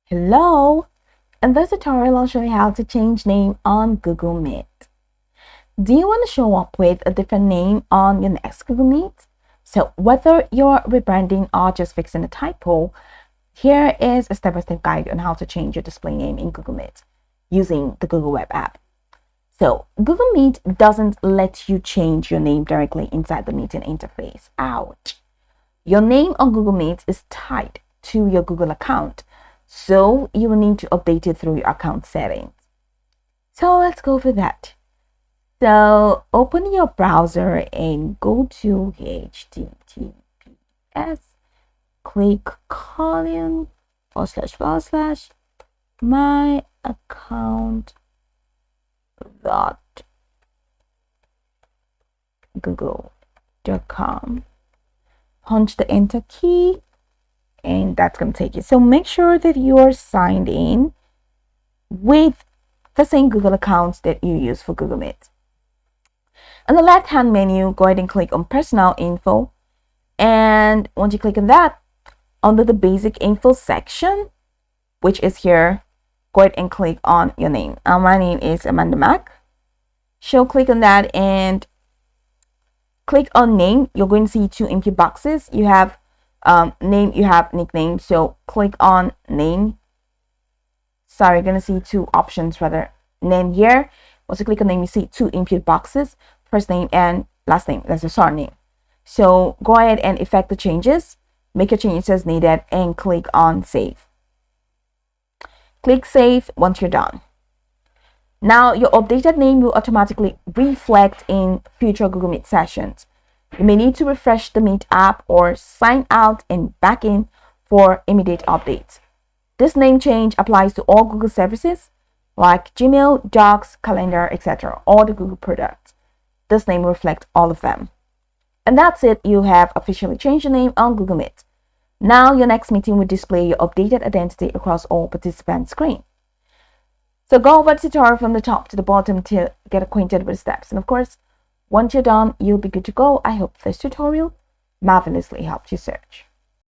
Hello! In this tutorial, I'll show you how to change name on Google Meet. Do you want to show up with a different name on your next Google Meet? So whether you're rebranding or just fixing a typo, here is a step-by-step guide on how to change your display name in Google Meet using the Google Web app. So Google Meet doesn't let you change your name directly inside the meeting interface. Ouch! Your name on Google Meet is tied to your Google account, so you will need to update it through your account settings. So let's go for that. So open your browser and go to https, click colon / my account .google.com. Punch the enter key and that's going to take you. So make sure that you are signed in with the same Google accounts that you use for Google Meet. On the left hand menu, go ahead and click on personal info. And once you click on that, under the basic info section, which is here, go ahead and click on your name. My name is Amanda Mack. So click on that and click on name. You're going to see two empty boxes. You have name, you have nickname. So click on name. Sorry, you're going to see two options rather. Name here. Once you click on name, you see two empty boxes. First name and last name. That's the surname. So go ahead and effect the changes. Make your changes as needed and click on save. Click save once you're done. Now your updated name will automatically reflect in future Google Meet sessions. You may need to refresh the Meet app or sign out and back in for immediate updates. This name change applies to all Google services like Gmail, Docs, Calendar, etc. All the Google products. This name will reflect all of them. And that's it. You have officially changed your name on Google Meet. Now your next meeting will display your updated identity across all participants' screen. So go over the tutorial from the top to the bottom to get acquainted with the steps. And of course, once you're done, you'll be good to go. I hope this tutorial marvelously helped you search.